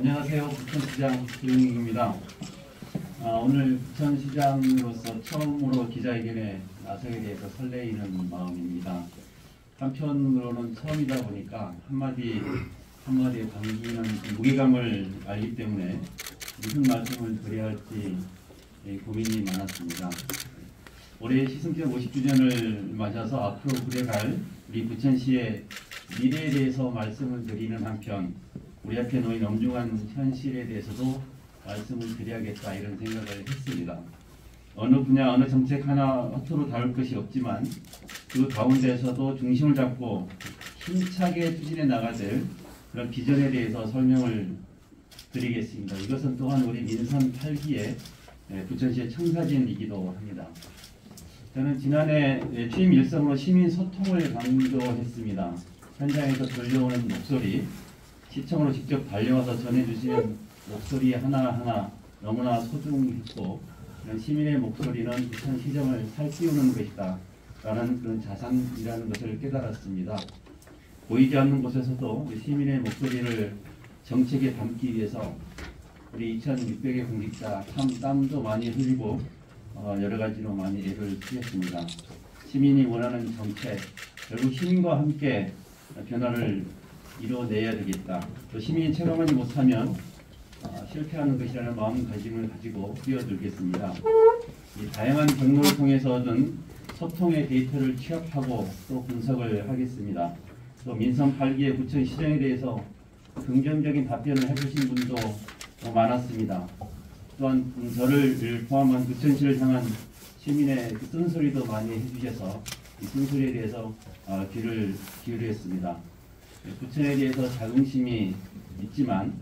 안녕하세요. 부천시장 조용익입니다. 오늘 부천시장으로서 처음으로 기자회견에 나서게 돼서 설레이는 마음입니다. 한편으로는 처음이다 보니까 한마디에 담기는 무게감을 알기 때문에 무슨 말씀을 드려야 할지 고민이 많았습니다. 올해 시승전 50주년을 맞아서 앞으로 그래갈 우리 부천시의 미래에 대해서 말씀을 드리는 한편 우리 앞에 놓인 엄중한 현실에 대해서도 말씀을 드려야겠다 이런 생각을 했습니다. 어느 분야 어느 정책 하나 허투루 다룰 것이 없지만 그 가운데서도 중심을 잡고 힘차게 추진해 나가야 될 그런 비전에 대해서 설명을 드리겠습니다. 이것은 또한 우리 민선 8기의 부천시의 청사진이기도 합니다. 저는 지난해 취임 일성으로 시민 소통을 강조했습니다. 현장에서 들려오는 목소리, 시청으로 직접 달려와서 전해주시는 목소리 하나하나 너무나 소중했고 이런 시민의 목소리는 부천시정을 살피우는 것이다 라는 그런 자산이라는 것을 깨달았습니다. 보이지 않는 곳에서도 시민의 목소리를 정책에 담기 위해서 우리 2,600의 공직자 참 땀도 많이 흘리고 여러 가지로 많이 애를 쓰였습니다. 시민이 원하는 정책, 결국 시민과 함께 변화를 이뤄내야 되겠다. 또 시민이 체감하지 못하면 실패하는 것이라는 마음가짐을 가지고 뛰어들겠습니다. 이 다양한 경로를 통해서 얻은 소통의 데이터를 취합하고 또 분석을 하겠습니다. 또 민선 8기의 부천시정에 대해서 긍정적인 답변을 해주신 분도 많았습니다. 또한 저를 포함한 부천시를 향한 시민의 그 쓴소리도 많이 해주셔서 이 쓴소리에 대해서 귀를 기울였습니다. 부천에 대해서 자긍심이 있지만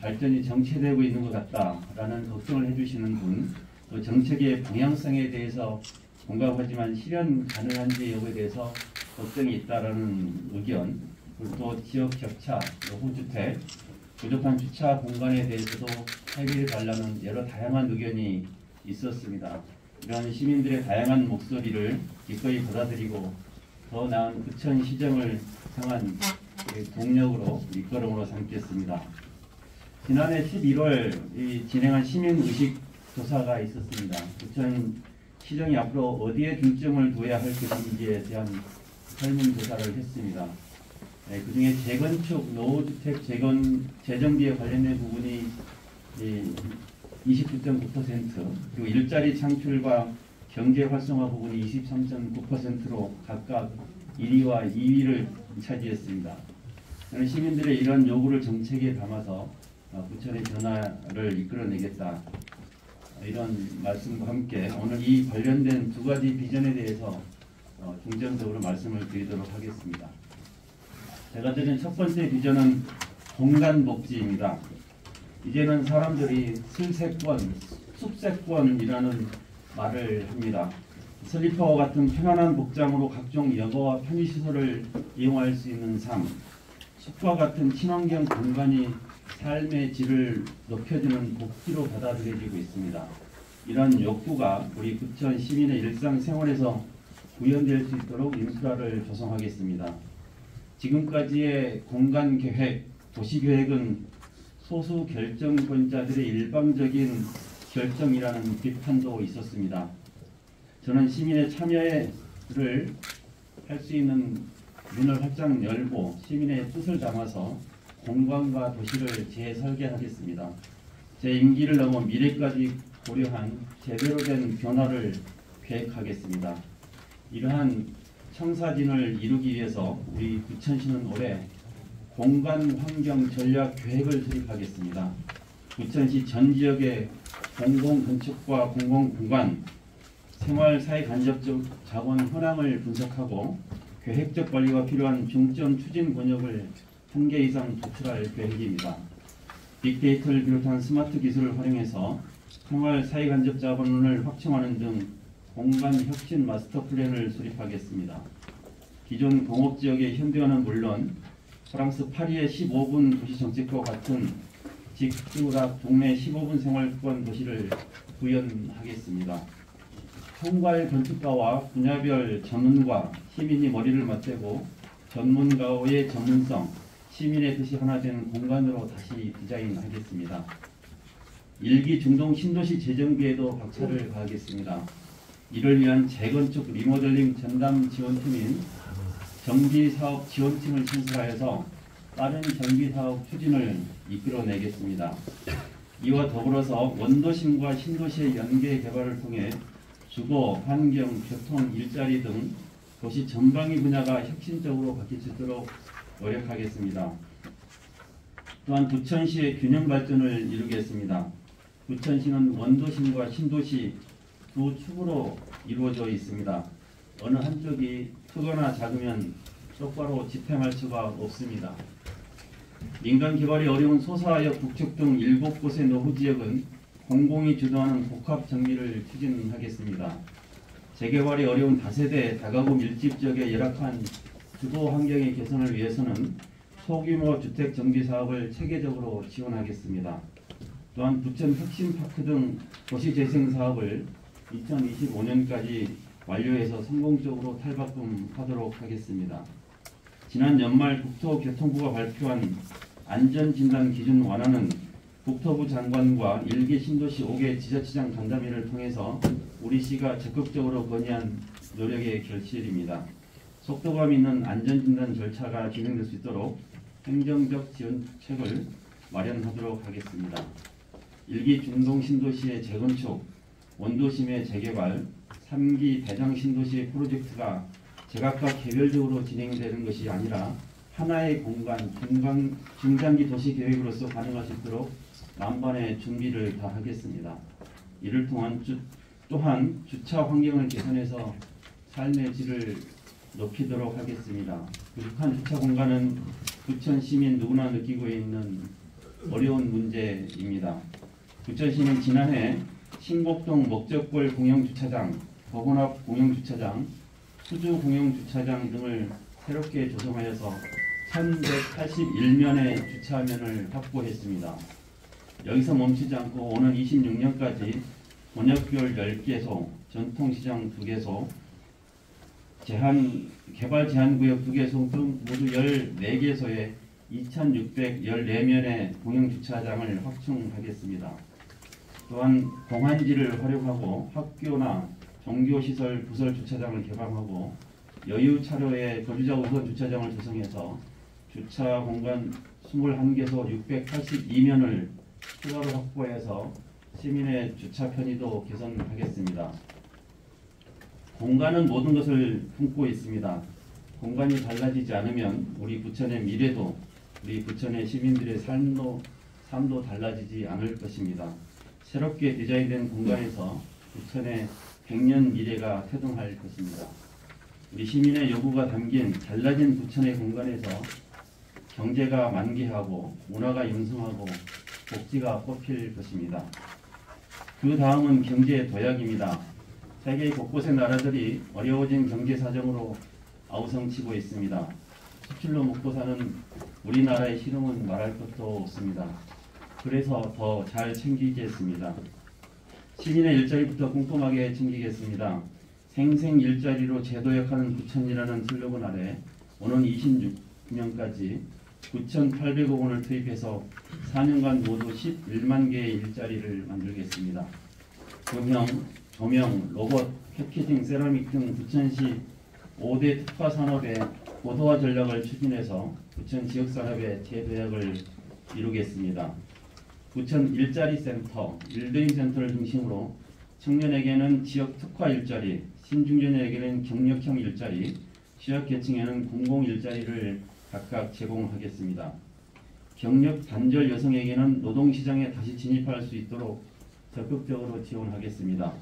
발전이 정체되고 있는 것 같다라는 걱정을 해주시는 분, 또 정책의 방향성에 대해서 공감하지만 실현 가능한지 여부에 대해서 걱정이 있다라는 의견, 그리고 또 지역 격차, 호주택, 부족한 주차 공간에 대해서도 해결해 달라는 여러 다양한 의견이 있었습니다. 이러한 시민들의 다양한 목소리를 기꺼이 받아들이고 더 나은 부천시정을 향한 동력으로 밑거름으로 삼겠습니다. 지난해 11월 진행한 시민의식 조사가 있었습니다. 부천시정이 앞으로 어디에 중점을 둬야 할 것인지에 대한 설문조사를 했습니다. 그 중에 재건축, 노후주택 재정비에 관련된 부분이 29.9%, 그리고 일자리 창출과 경제 활성화 부분이 23.9%로 각각 1위와 2위를 차지했습니다. 저는 시민들의 이런 요구를 정책에 담아서 부천의 변화를 이끌어내겠다. 이런 말씀과 함께 오늘 이 관련된 두 가지 비전에 대해서 중점적으로 말씀을 드리도록 하겠습니다. 제가 드린 첫 번째 비전은 공간복지입니다. 이제는 사람들이 슬세권, 숲세권이라는 말을 합니다. 슬리퍼와 같은 편안한 복장으로 각종 여가와 편의시설을 이용할 수 있는 삶, 숲과 같은 친환경 공간이 삶의 질을 높여주는 복지로 받아들여지고 있습니다. 이런 욕구가 우리 부천 시민의 일상생활에서 구현될 수 있도록 인프라를 조성하겠습니다. 지금까지의 공간계획, 도시계획은 소수 결정권자들의 일방적인 결정이라는 비판도 있었습니다. 저는 시민의 참여를 할 수 있는 문을 활짝 열고 시민의 뜻을 담아서 공간과 도시를 재설계하겠습니다. 제 임기를 넘어 미래까지 고려한 제대로 된 변화를 계획하겠습니다. 이러한 청사진을 이루기 위해서 우리 부천시는 올해 공간환경 전략 계획을 수립하겠습니다. 부천시 전 지역의 공공건축과 공공공간, 생활사회 간접적 자원 현황을 분석하고 계획적 관리가 필요한 중점 추진 권역을 1개 이상 도출할 계획입니다. 빅데이터를 비롯한 스마트 기술을 활용해서 생활사회 간접 자원을 확충하는 등 공간 혁신 마스터 플랜을 수립하겠습니다. 기존 공업지역의 현대화는 물론 프랑스 파리의 15분 도시정책과 같은 직주락 동네 15분 생활권 도시를 구현하겠습니다. 총괄 건축가와 분야별 전문가, 시민이 머리를 맞대고 전문가의 전문성, 시민의 뜻이 하나 된 공간으로 다시 디자인하겠습니다. 1기 중동 신도시 재정비에도 박차를 가하겠습니다. 이를 위한 재건축 리모델링 전담 지원팀인 정비사업 지원팀을 신설하여서 빠른 정비사업 추진을 이끌어내겠습니다. 이와 더불어서 원도심과 신도시의 연계 개발을 통해 주거, 환경, 교통, 일자리 등 도시 전방위 분야가 혁신적으로 바뀔 수 있도록 노력하겠습니다. 또한 부천시의 균형 발전을 이루겠습니다. 부천시는 원도심과 신도시 두 축으로 이루어져 있습니다. 어느 한쪽이 크거나 작으면 똑바로 지탱할 수가 없습니다. 민간 개발이 어려운 소사역, 북측 등 7곳의 노후지역은 공공이 주도하는 복합 정비를 추진하겠습니다. 재개발이 어려운 다세대, 다가구 밀집 지역의 열악한 주거 환경의 개선을 위해서는 소규모 주택 정비 사업을 체계적으로 지원하겠습니다. 또한 부천 혁신파크 등 도시재생 사업을 2025년까지 완료해서 성공적으로 탈바꿈하도록 하겠습니다. 지난 연말 국토교통부가 발표한 안전진단 기준 완화는 국토부 장관과 1기 신도시 5개 지자체장 간담회를 통해서 우리 시가 적극적으로 건의한 노력의 결실입니다. 속도감 있는 안전진단 절차가 진행될 수 있도록 행정적 지원책을 마련하도록 하겠습니다. 1기 중동 신도시의 재건축, 원도심의 재개발, 3기 대장 신도시 프로젝트가 제각각 개별적으로 진행되는 것이 아니라 하나의 공간, 중장기 도시 계획으로서 가능할 수 있도록 만반의 준비를 다하겠습니다. 이를 통한 또한 주차 환경을 개선해서 삶의 질을 높이도록 하겠습니다. 부족한 주차 공간은 부천 시민 누구나 느끼고 있는 어려운 문제입니다. 부천시는 지난해 신곡동 목적골 공영주차장, 법원앞 공영주차장, 수주 공영주차장 등을 새롭게 조성하여서 1181면의 주차면을 확보했습니다. 여기서 멈추지 않고 오는 26년까지 번역별 10개소, 전통시장 2개소, 개발 제한구역 2개소 등 모두 14개소에 2614면의 공영주차장을 확충하겠습니다. 또한 공한지를 활용하고 학교나 종교시설 부설 주차장을 개방하고 여유 차로에 거주자 우선 주차장을 조성해서 주차 공간 21개소 682면을 추가로 확보해서 시민의 주차 편의도 개선하겠습니다. 공간은 모든 것을 품고 있습니다. 공간이 달라지지 않으면 우리 부천의 미래도, 우리 부천의 시민들의 삶도 달라지지 않을 것입니다. 새롭게 디자인된 공간에서 부천의 100년 미래가 태동할 것입니다. 우리 시민의 요구가 담긴 달라진 부천의 공간에서 경제가 만개하고 문화가 융성하고 복지가 꽃필 것입니다. 그 다음은 경제 도약입니다. 세계 곳곳의 나라들이 어려워진 경제 사정으로 아우성치고 있습니다. 수출로 먹고 사는 우리나라의 실용은 말할 것도 없습니다. 그래서 더 잘 챙기겠습니다. 시민의 일자리부터 꼼꼼하게 챙기겠습니다. 생생 일자리로 재도약하는 부천이라는 슬로건 아래 오는 26년까지 9,800억 원을 투입해서 4년간 모두 11만 개의 일자리를 만들겠습니다. 금형, 조명, 로봇, 패키징, 세라믹 등 부천시 5대 특화 산업의 고도화 전략을 추진해서 부천 지역산업의 재도약을 이루겠습니다. 부천 일자리센터, 일드림센터를 중심으로 청년에게는 지역 특화 일자리, 신중년에게는 경력형 일자리, 취약계층에는 공공 일자리를 각각 제공하겠습니다. 경력 단절 여성에게는 노동시장에 다시 진입할 수 있도록 적극적으로 지원하겠습니다.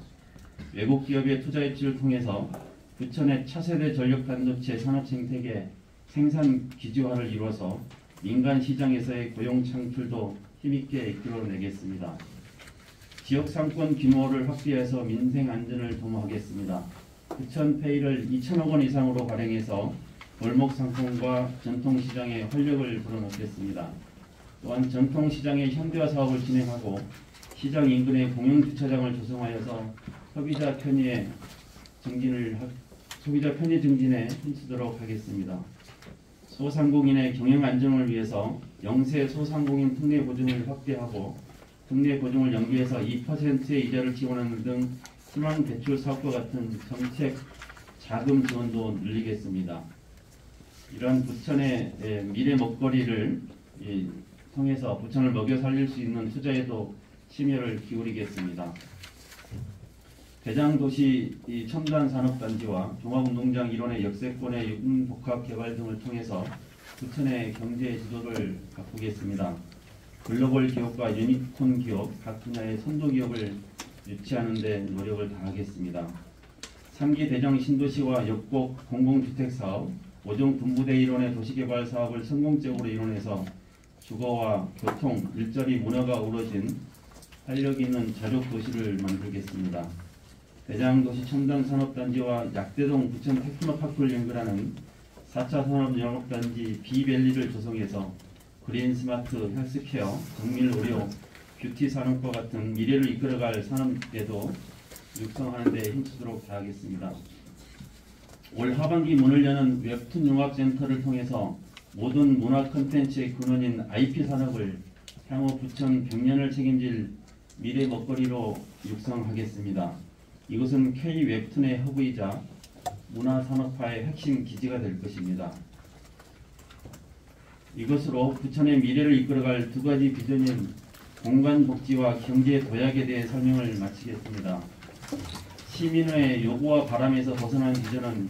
외국 기업의 투자 입지를 통해서 부천의 차세대 전력 반도체 산업 생태계 생산 기지화를 이루어서 민간 시장에서의 고용 창출도 힘있게 이끌어내겠습니다. 지역 상권 규모를 확대해서 민생 안전을 도모하겠습니다. 부천페이를 2천억 원 이상으로 발행해서 골목 상품과 전통시장에 활력을 불어넣겠습니다. 또한 전통시장의 현대화 사업을 진행하고 시장 인근에 공영주차장을 조성하여서 소비자 편의 증진에 힘쓰도록 하겠습니다. 소상공인의 경영 안정을 위해서 영세 소상공인 특례 보증을 확대하고 특례 보증을 연기해서 2%의 이자를 지원하는 등 희망 대출 사업과 같은 정책 자금 지원도 늘리겠습니다. 이러한 부천의 미래 먹거리를 통해서 부천을 먹여 살릴 수 있는 투자에도 심혈을 기울이겠습니다. 대장도시 첨단산업단지와 종합운동장 일원의 역세권의 육복합개발 등을 통해서 부천의 경제 지도를 바꾸겠습니다. 글로벌 기업과 유니콘 기업, 각 분야의 선도 기업을 유치하는 데 노력을 다하겠습니다. 3기 대정 신도시와 역곡 공공주택사업, 5종 분부대 일원의 도시개발 사업을 성공적으로 이뤄내서 주거와 교통, 일자리, 문화가 어우러진 활력 있는 자족 도시를 만들겠습니다. 대장도시 첨단산업단지와 약대동 부천 테크노파크를 연결하는 4차 산업영업단지 비밸리를 조성해서 그린 스마트 헬스케어, 정밀 의료, 뷰티 산업과 같은 미래를 이끌어갈 산업에도 육성하는 데 힘쓰도록 다하겠습니다. 올 하반기 문을 여는 웹툰 융합센터를 통해서 모든 문화 콘텐츠의 근원인 IP 산업을 향후 부천 100년을 책임질 미래 먹거리로 육성하겠습니다. 이것은 K 웹툰의 허브이자 문화산업화의 핵심 기지가 될 것입니다. 이것으로 부천의 미래를 이끌어갈 두 가지 비전인 공간복지와 경제 도약에 대해 설명을 마치겠습니다. 시민의 요구와 바람에서 벗어난 비전은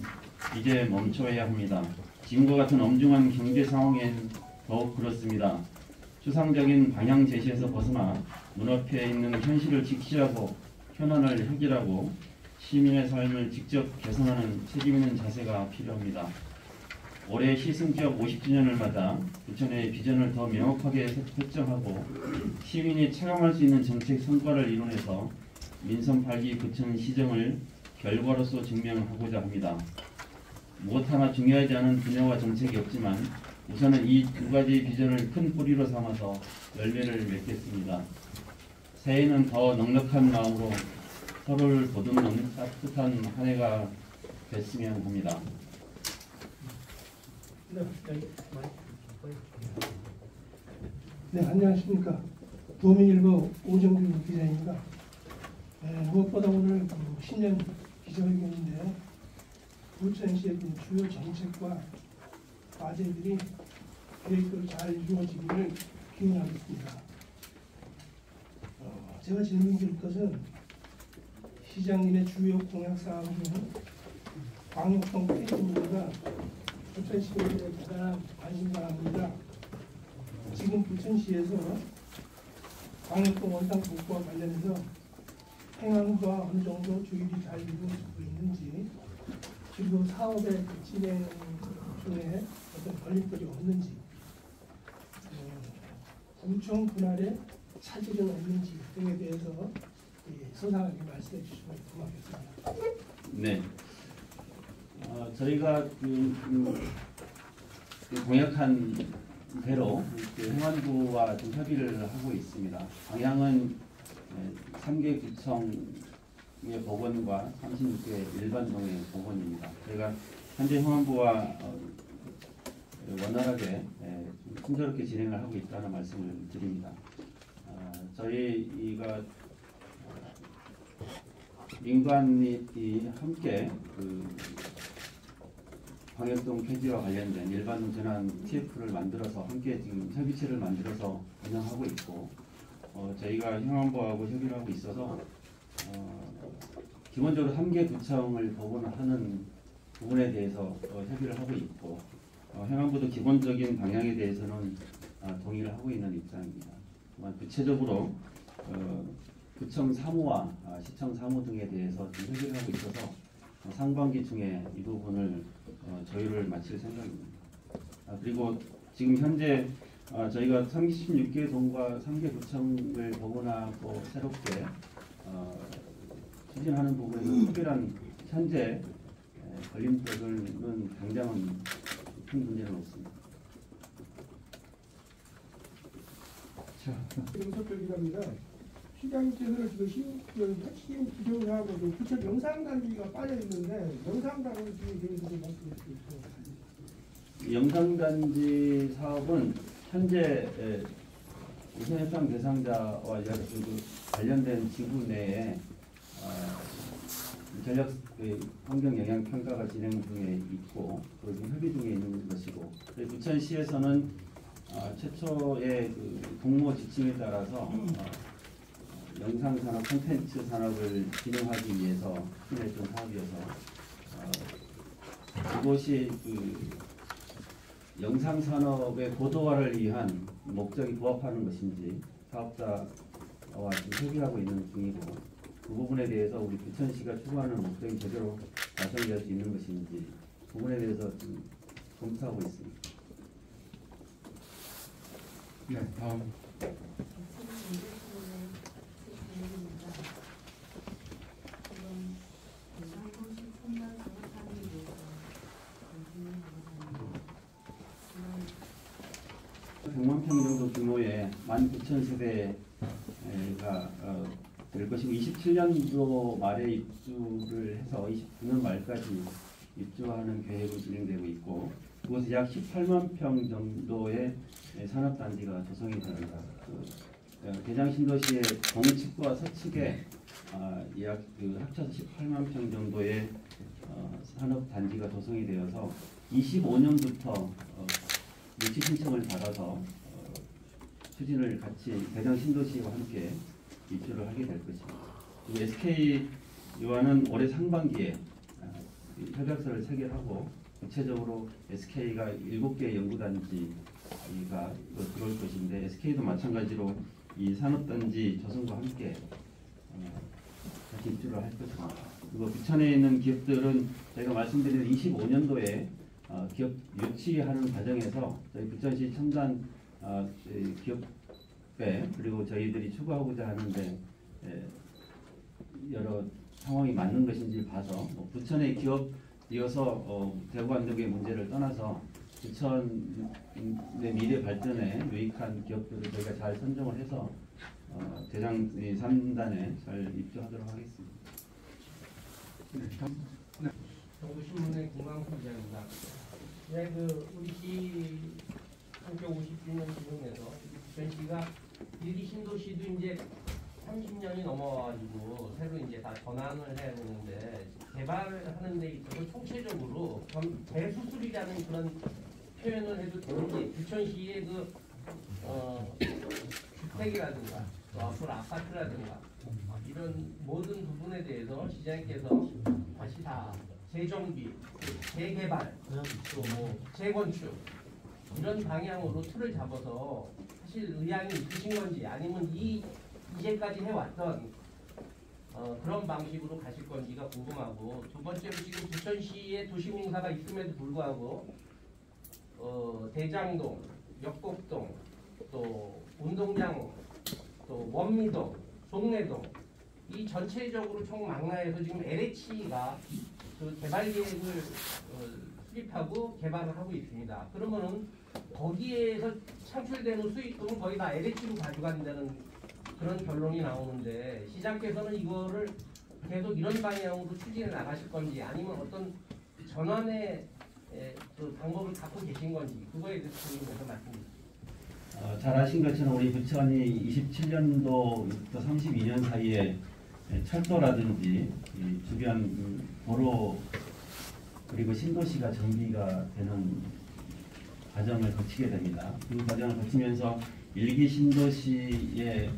이제 멈춰야 합니다. 지금과 같은 엄중한 경제 상황엔 더욱 그렇습니다. 추상적인 방향 제시에서 벗어나 눈앞에 있는 현실을 직시하고 현안을 해결하고 시민의 삶을 직접 개선하는 책임있는 자세가 필요합니다. 올해 시승기업 50주년을 맞아 부천의 비전을 더 명확하게 설정하고 시민이 체감할 수 있는 정책 성과를 이뤄내서 민선 8기 부천 시정을 결과로서 증명하고자 합니다. 무엇 하나 중요하지 않은 분야와 정책이 없지만 우선은 이 두 가지 비전을 큰 뿌리로 삼아서 열매를 맺겠습니다. 새해에는 더 넉넉한 마음으로 서로를 보듬는 따뜻한 한 해가 됐으면 합니다. 네, 안녕하십니까. 도민일보 오정규 기자입니다. 무엇보다 오늘 신년 기자회견인데 부천시의 주요 정책과 과제들이 계획대로 잘 이루어지기를 기원하겠습니다. 제가 질문드릴 것은 시장님의 주요 공약 사항 중 광역성 폐지 문제가 부천 시민들의 대단한 관심사항입니다. 지금 부천시에서 광역성 원상 복구와 관련해서 행안부와 어느 정도 조율이 잘 이루어지고 있는지, 그리고 사업의 진행 중에 어떤 걸림돌이 없는지, 구청 분할에 차질은 없는지 등에 대해서 소상하게 말씀해 주시면 고맙겠습니다. 네, 저희가 공약한 대로 행안부와 좀 협의를 하고 있습니다. 방향은 3개 구청의 복원과 36개 일반동의 복원입니다. 저희가 현재 행안부와 원활하게 순조롭게 진행을 하고 있다는 말씀을 드립니다. 저희가 민관이 함께 광역동 폐지와 관련된 일반 전환 TF를 만들어서 함께 지금 협의체를 만들어서 운영하고 있고, 저희가 행안부하고 협의를 하고 있어서 기본적으로 3개 구청을 복원하는 부분에 대해서 협의를 하고 있고, 행안부도 기본적인 방향에 대해서는 동의를 하고 있는 입장입니다. 구체적으로 구청 사무와 시청 사무 등에 대해서 좀 협의를 하고 있어서 상반기 중에 이 부분을 조율을 마칠 생각입니다. 그리고 지금 현재 저희가 36개 동과 3개 구청을 복원하고 새롭게 추진하는 부분에서 특별한 현재 걸림돌은 당장은 큰 문제는 없습니다. 윤석열 기자입니다. 시장님께서는 지금 핵심 기조사하고 부천 영상단지가 빠져 있는데 영상단지 대해서 말씀해 주시죠. 영상단지 사업은 현재 우선협상 대상자와 관련된 지구 내에 전력 환경 영향 평가가 진행 중에 있고 지금 협의 중에 있는 것이고, 부천시에서는 최초의 공모 지침에 따라서 영상산업 콘텐츠 산업을 진행하기 위해서 추진했던 사업이어서 그것이 영상산업의 고도화를 위한 목적이 부합하는 것인지 사업자와 지금 협의하고 있는 중이고, 그 부분에 대해서 우리 부천시가 추구하는 목적이 제대로 달성될 수 있는 것인지 그 부분에 대해서 좀 검토하고 있습니다. 네, 다음. (100만) 평 정도 규모의 19,000세대가 될 것이고, 27년도 말에 입주를 해서 29년 말까지 입주하는 계획으로 진행되고 있고, 그곳에 약 18만 평 정도의 산업단지가 조성이 됩니다. 대장 신도시의 동측과 서측에 약 합쳐서 18만 평 정도의 산업단지가 조성이 되어서 25년부터 유치 신청을 받아서 추진을 같이 대장 신도시와 함께 입주를 하게 될 것입니다. 그리고 SK와는 올해 상반기에 협약서를 체결하고, 구체적으로 SK가 7개의 연구단지가 들어올 것인데, SK도 마찬가지로 이 산업단지 조성과 함께 같이 입주를 할 것입니다. 그리고 부천에 있는 기업들은 저희가 말씀드린 25년도에 기업 유치하는 과정에서 저희 부천시 첨단 기업배, 그리고 저희들이 추구하고자 하는데 여러 상황이 맞는 것인지 봐서 부천의 기업이어서 대구안동의 문제를 떠나서 부천의 미래 발전에 유익한 기업들을 저희가 잘 선정을 해서 대장 3단에 잘 입주하도록 하겠습니다. 네, 다음. 네. 정부신문의 김광수 기자입니다. 네, 우리 시 한교 50주년 기념해서 부천시가 일기 신도시도 이제 30년이 넘어가지고 새로 이제 다 전환을 해야 되는데, 개발하는 데 있어서 총체적으로 재수술이라는 그런 표현을 해도 되는지, 부천시의 주택이라든가 또 앞으로 아파트라든가 이런 모든 부분에 대해서 시장님께서 다시 다 재정비, 재개발, 또 재건축 이런 방향으로 틀을 잡아서 사실 의향이 있으신 건지, 아니면 이제까지 해왔던 그런 방식으로 가실 건지가 궁금하고, 두 번째로 지금 부천시에 도시공사가 있음에도 불구하고 대장동, 역곡동, 또 운동장, 또 원미동, 송내동 이 전체적으로 총망라해서 지금 LH가 개발 계획을 수립하고 개발을 하고 있습니다. 그러면은 거기에서 창출되는 수익금은 거의 다 LH로 가져간다는 그런 결론이 나오는데, 시장께서는 이거를 계속 이런 방향으로 추진해 나가실 건지, 아니면 어떤 전환의 방법을 갖고 계신 건지, 그거에 대해서 궁금해서 말씀드립니다. 잘 아신 것처럼 우리 부천이 27년도부터 32년 사이에 철도라든지 주변 도로 그리고 신도시가 정비가 되는 과정을 거치게 됩니다. 그 과정을 거치면서 일기 신도시의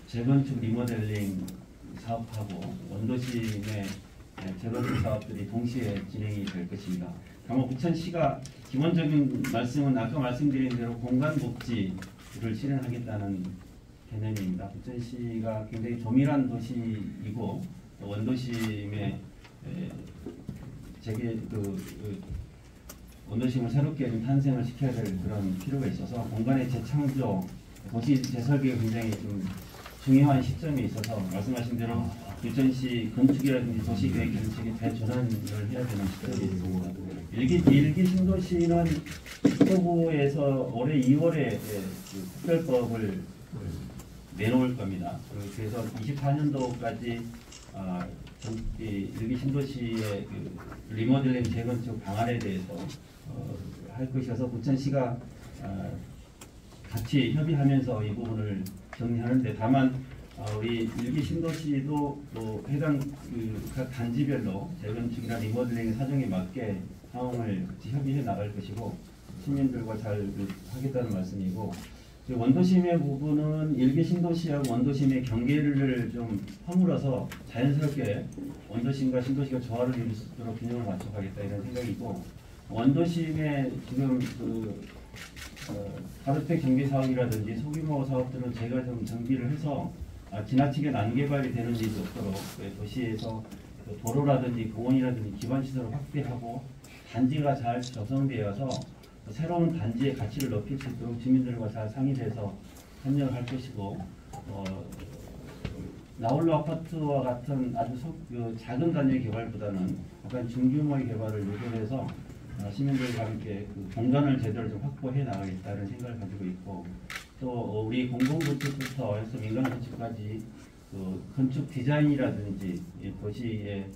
재건축 리모델링 사업하고 원도시 내 재건축 사업들이 동시에 진행이 될 것입니다. 다만 부천시가 기본적인 말씀은 아까 말씀드린 대로 공간복지를 실현하겠다는 개념입니다. 부천시가 굉장히 조밀한 도시이고 원도심의 원도심을 새롭게 좀 탄생을 시켜야 될 그런 필요가 있어서 공간의 재창조, 도시 재설계가 굉장히 좀 중요한 시점에 있어서 말씀하신 대로 부천시 건축이라든지 도시계획 정책의 대전환을 해야 되는 시점이 있습니다. 일기 신도시는 국토부에서 올해 2월에 특별법을 내놓을 겁니다. 그래서 24년도까지 일기 신도시의 그 리모델링 재건축 방안에 대해서 할 것이어서 부천시가 같이 협의하면서 이 부분을 정리하는데, 다만 우리 일기 신도시도 또 해당 각 단지별로 재건축이나 리모델링 사정에 맞게 상황을 같이 협의해 나갈 것이고 시민들과 잘 하겠다는 말씀이고, 원도심의 부분은 일기 신도시하고 원도심의 경계를 좀 허물어서 자연스럽게 원도심과 신도시가 조화를 이룰 수 있도록 균형을 맞춰가겠다 이런 생각이고, 원도심의 지금 가로택 정비 사업이라든지 소규모 사업들은 제가 좀 정비를 해서 지나치게 난개발이 되는 일이 없도록 도시에서 도로라든지 공원이라든지 기반시설을 확대하고 단지가 잘 조성되어서 새로운 단지의 가치를 높일 수 있도록 주민들과 잘 상의돼서 협력할 것이고, 나홀로 아파트와 같은 아주 작은 단지의 개발보다는 약간 중규모의 개발을 요구해서 시민들과 함께 그 공간을 제대로 좀 확보해 나가겠다는 생각을 가지고 있고, 또 우리 공공건축부터 해서 민간건축까지 그 건축 디자인이라든지 도시의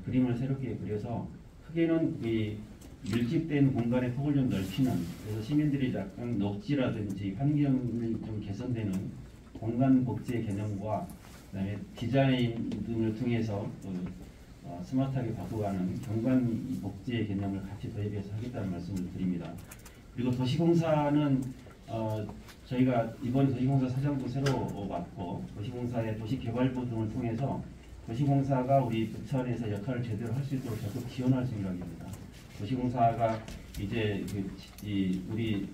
그림을 새롭게 그려서 크게는 이 밀집된 공간의 폭을 좀 넓히는, 그래서 시민들이 약간 녹지라든지 환경이 좀 개선되는 공간 복지의 개념과 그다음에 디자인 등을 통해서 스마트하게 바꿔가는 경관 복지의 개념을 같이 도입해서 하겠다는 말씀을 드립니다. 그리고 도시공사는 저희가 이번 도시공사 사장도 새로 맡고 도시공사의 도시개발부 등을 통해서 도시공사가 우리 부천에서 역할을 제대로 할 수 있도록 적극 지원할 생각입니다. 도시공사가 이제 우리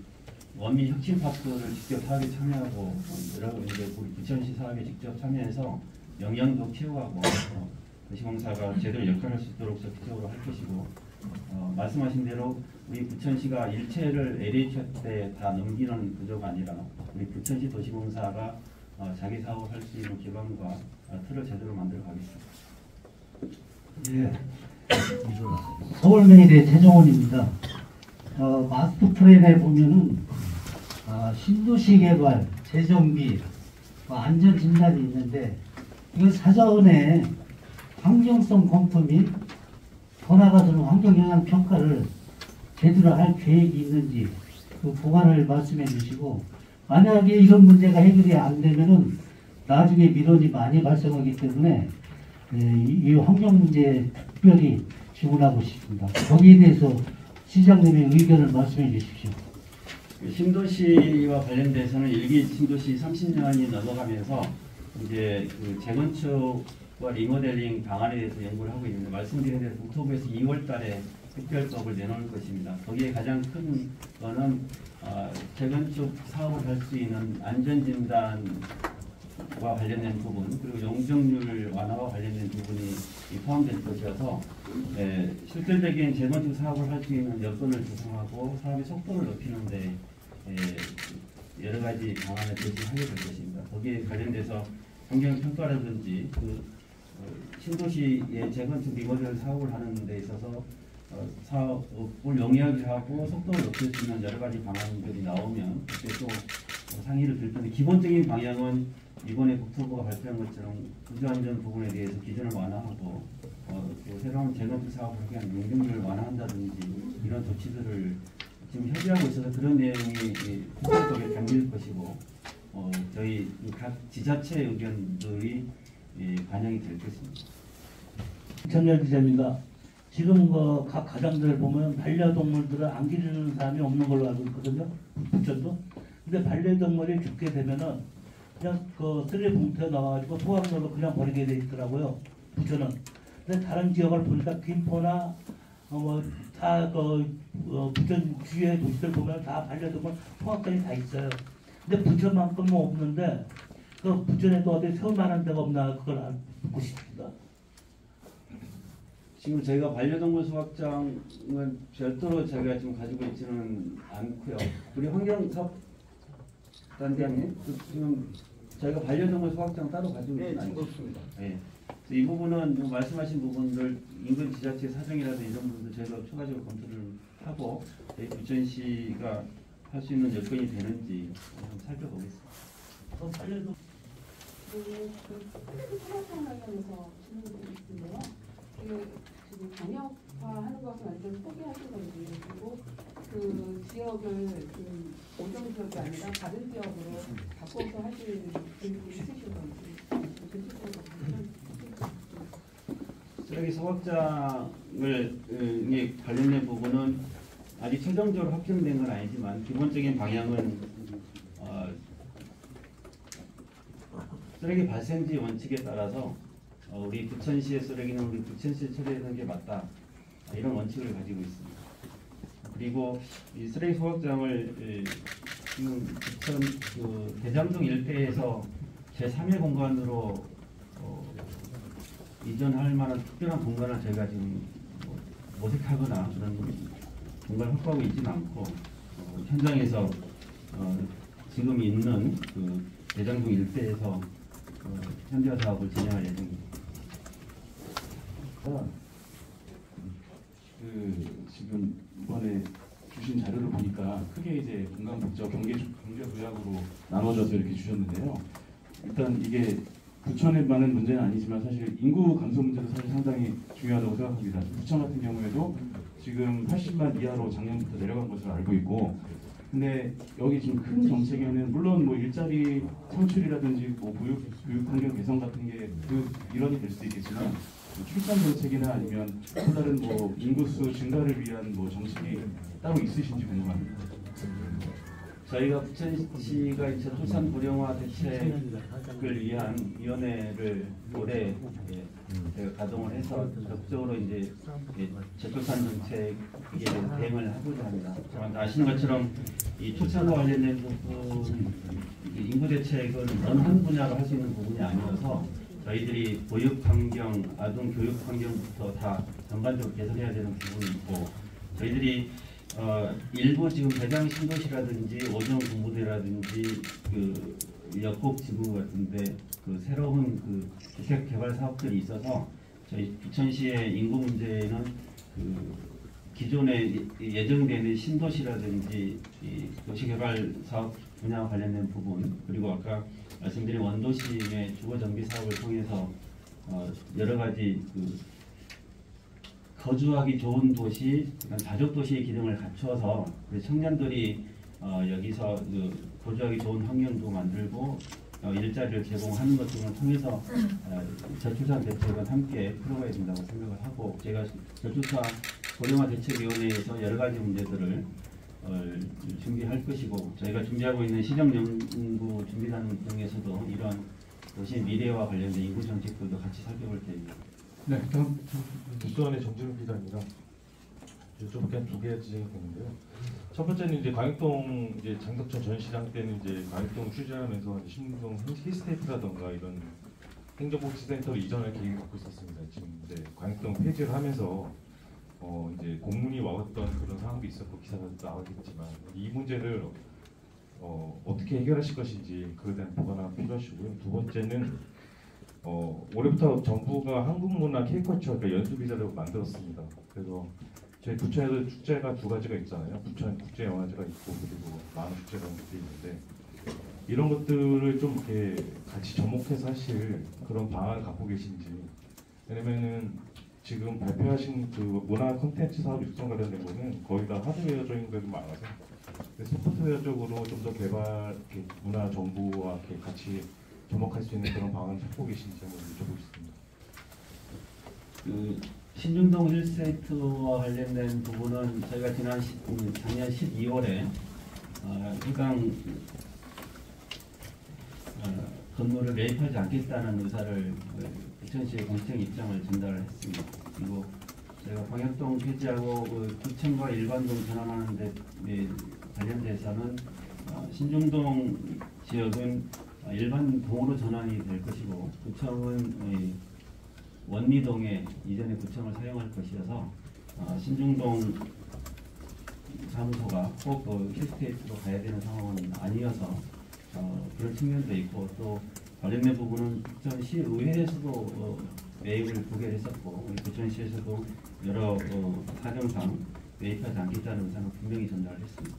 원미 혁신파크를 직접 사업에 참여하고 여러 이제 우리 부천시 사업에 직접 참여해서 역량도 키워가고 도시공사가 제대로 역할을 할 수 있도록 적극적으로 할 것이고, 말씀하신 대로 우리 부천시가 일체를 LH한테 다 넘기는 구조가 아니라 우리 부천시 도시공사가 자기 사업을 할 수 있는 기반과 틀을 제대로 만들어 가겠습니다. 예. 서울메일의 최종원입니다. 마스터 플랜에 보면은 신도시 개발, 재정비, 안전 진단이 있는데, 이거 사전에 환경성 검토 및 더 나아가서는 환경 영향 평가를 제대로 할 계획이 있는지 그 보관을 말씀해 주시고, 만약에 이런 문제가 해결이 안 되면은 나중에 민원이 많이 발생하기 때문에 이 환경 문제에 특별히 질문하고 싶습니다. 거기에 대해서 시장님의 의견을 말씀해 주십시오. 신도시와 관련돼서는 일기 신도시 30년이 넘어가면서 이제 그 재건축과 리모델링 방안에 대해서 연구를 하고 있는데, 말씀드린 대로 국토부에서 2월달에 특별법을 내놓을 것입니다. 거기에 가장 큰 거는 재건축 사업을 할 수 있는 안전진단과 관련된 부분, 그리고 용적률 완화와 관련된 부분이 포함될 것이어서 실질적인 재건축 사업을 할 수 있는 여건을 조성하고 사업의 속도를 높이는 데 여러 가지 방안을 제시하게 될 것입니다. 거기에 관련돼서 환경평가라든지 신도시의 재건축 리모델 사업을 하는 데 있어서 사업을 용이하게 속도를 높일 수 있는 여러 가지 방안들이 나오면 그때 또 상의를 드릴 텐데, 기본적인 방향은 이번에 국토부가 발표한 것처럼 구조안전 부분에 대해서 기준을 완화하고 또 새로운 재건축 사업을 하게 하는 용적률을 완화한다든지 이런 조치들을 지금 협의하고 있어서 그런 내용이 국토부에 담길 것이고, 저희 각 지자체 의견들이 반영이 될 것입니다. 정렬 기자입니다. 지금 각 가정들 보면 반려동물들을 안 기르는 사람이 없는 걸로 알고 있거든요. 부천도. 근데 반려동물이 죽게 되면은 그냥 쓰레기 봉투에 넣어가지고 소각로로 그냥 버리게 돼 있더라고요. 부천은. 근데 다른 지역을 보니까 김포나 다 부천 주위의 도시들 보면 다 반려동물 소각관이 다 있어요. 근데 부천만큼은 없는데 그 부천에도 어디 세울 만한 데가 없나 그걸 듣고 싶습니다. 지금 저희가 반려동물 소각장은 별도로 저희가 지금 가지고 있지는 않고요. 우리 환경사업단장님 지금 저희가 반려동물 소각장 따로 가지고 있지는 않습니다. 없습니다. 네. 이 부분은 말씀하신 부분들 인근 지자체 사정이라든지 이런 부분들 저희가 추가적으로 검토를 하고 저희 부천시가 할 수 있는 여건이 되는지 한번 살펴보겠습니다. 네, 그 통합상 관련해서 질문이 있는데요. 지금 병역화하는 것을 완전 포기하신 건지, 그리고 그 지역을 그 오정 지역이 아니라 다른 지역으로 바꿔서 하실 계획이 있으신 건지, 구체적으로 쓰레기 소각장을 관련된 부분은 아직 최종적으로 확정된 건 아니지만 기본적인 방향은 쓰레기 발생지 원칙에 따라서 우리 부천시의 쓰레기는 우리 부천시에 처리하는 게 맞다, 이런 원칙을 가지고 있습니다. 그리고 이 쓰레기 소각장을 지금 부천 그 대장동 일대에서 제3의 공간으로 이전할 만한 특별한 공간을 저희가 지금 모색하거나 그런 공간을 확보하고 있지는 않고 현장에서 지금 있는 그 대장동 일대에서 현대화 사업을 진행할 예정입니다. 지금 이번에 주신 자료를 보니까 크게 이제 공간 복잡 경제 도약으로 나눠져서 이렇게 주셨는데요. 일단 이게 부천에만은 문제는 아니지만 사실 인구 감소 문제도 사실 상당히 중요하다고 생각합니다. 부천 같은 경우에도 지금 80만 이하로 작년부터 내려간 것으로 알고 있고, 근데 여기 지금 큰 정책에는 물론 뭐 일자리 창출이라든지 뭐 교육 환경 개선 같은 게 그 일환이 될 수도 있겠지만 출산 정책이나 아니면 또 다른 뭐 인구수 증가를 위한 뭐 정책이 따로 있으신지 궁금합니다. 저희가 부천시가 저출산 고령화 대책을 위한 위원회를 올해 제가 가동을 해서 적극적으로 이제 저출산 정책에 대해서 대응을 하고자 합니다. 아시는 것처럼 이 출산과 관련된 부분, 인구 대책은 어느 한 분야로 할 수 있는 부분이 아니어서 저희들이 보육 환경, 아동 교육 환경부터 다 전반적으로 개선해야 되는 부분이 있고, 저희들이 일부 지금 대장 신도시라든지 오정 군부대라든지 그 역곡 지구 같은데 그 새로운 그 주택 개발 사업들이 있어서 저희 부천시의 인구 문제는 그 기존에 예정되는 신도시라든지 이 도시개발 사업 분야와 관련된 부분, 그리고 아까 말씀드린 원도심의 주거 정비 사업을 통해서 여러 가지 그 거주하기 좋은 도시, 가족 도시의 기능을 갖춰서 청년들이 여기서 그 거주하기 좋은 환경도 만들고 일자리를 제공하는 것 등을 통해서 저출산 대책은 함께 풀어가야 된다고 생각을 하고, 제가 저출산 고령화 대책위원회에서 여러 가지 문제들을 준비할 것이고, 저희가 준비하고 있는 시정연구 준비단 등에서도 이런 도시 미래와 관련된 인구 정책들도 같이 살펴볼 계획입니다. 네, 다음 부천의 정진욱 기자입니다. 여쭤볼 게 한 두 개 지적이 되는데요. 첫 번째는 이제 광역동 이제 장덕천 전 시장 때는 이제 광역동 추진하면서 신림동 힐스테이트라던가 이런 행정복지센터로 이전할 계획을 갖고 있었습니다. 지금 이제 광역동 폐지를 하면서 이제 공문이 와왔던 그런 상황도 있었고 기사가 나왔겠지만 이 문제를 어떻게 해결하실 것인지 그에 대한 보완이 필요하시고요. 두 번째는 올해부터 정부가 한국문화 K컬처 그러니까 연수비자를 만들었습니다. 그래서 저희 부천에도 축제가 두 가지가 있잖아요. 부천 국제영화제가 있고 그리고 만화축제가 있는데 이런 것들을 좀 이렇게 같이 접목해서 하실 그런 방안을 갖고 계신지. 왜냐면은 지금 발표하신 그 문화 콘텐츠 사업 육성 관련된 거는 거의 다 하드웨어적인 것이 많아서 소프트웨어 쪽으로 좀 더 개발, 문화 정보와 이렇게 같이 접목할 수 있는 그런 방안을 찾고 계신지 한번 여쭤보고 싶습니다. 그 신중동 힐스테이트와 관련된 부분은 저희가 작년 12월에 해당 건물을 매입하지 않겠다는 의사를 부천시의 공식 입장을 전달을 했습니다. 그리고 저희가 광역동 폐지하고 부천과 일반동 전환하는 데 관련돼서는 신중동 지역은 일반 동으로 전환이 될 것이고, 구청은 원리동에 이전에 구청을 사용할 것이어서 신중동 사무소가 꼭 힐스테이트로 가야 되는 상황은 아니어서 그런 측면도 있고, 또 관련된 부분은 부천시 의회에서도 매입을 부결했었고, 우리 부천시에서도 여러 사정상 매입하지 않겠다는 의사는 분명히 전달을 했습니다.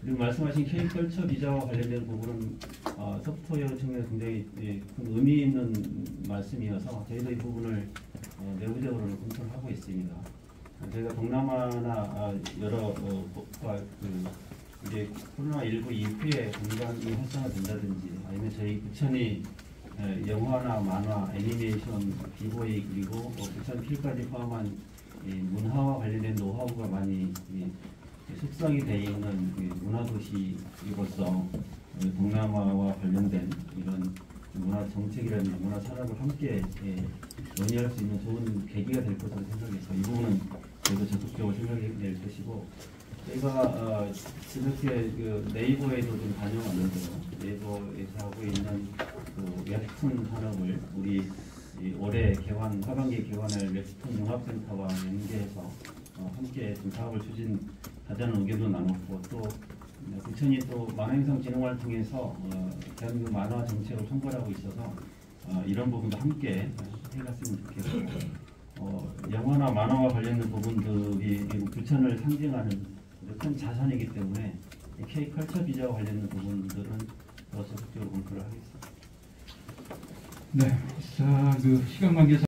그리고 말씀하신 K컬처 비자와 관련된 부분은 소프트웨어 측면에서 굉장히 큰 의미 있는 말씀이어서 저희도 이 부분을 내부적으로 검토를 하고 있습니다. 저희가 동남아나 여러 이제 코로나19 이후에 공간이 활성화된다든지 아니면 저희 부천이 영화나 만화, 애니메이션, 비보이 그리고 부천 필까지 포함한 이 문화와 관련된 노하우가 많이 숙성이 되어 있는 문화도시로서 동남아와 관련된 이런 문화 정책이라든지 문화 산업을 함께 논의할 수 있는 좋은 계기가 될 것으로 생각해서 이 부분은 저희도 적극적으로 생각해낼 것이고 저희가 그렇게 네이버에도 좀 다녀왔는데요. 네이버에서 하고 있는 그 웹툰 산업을 우리 올해 하반기에 개관할 웹툰 융합센터와 연계해서 함께 좀 사업을 추진하자는 의견도 나눴고 또 부천이 또 만화행성진흥원을 통해서 대한민국 만화 정책을 총괄하고 있어서 이런 부분도 함께 해갔으면 좋겠고 영화나 만화와 관련된 부분들이 부천을 상징하는 큰 자산이기 때문에 K컬처 비자와 관련된 부분들은 더 적극적으로 검토를 하겠습니다. 네, 자, 그 시간 관계상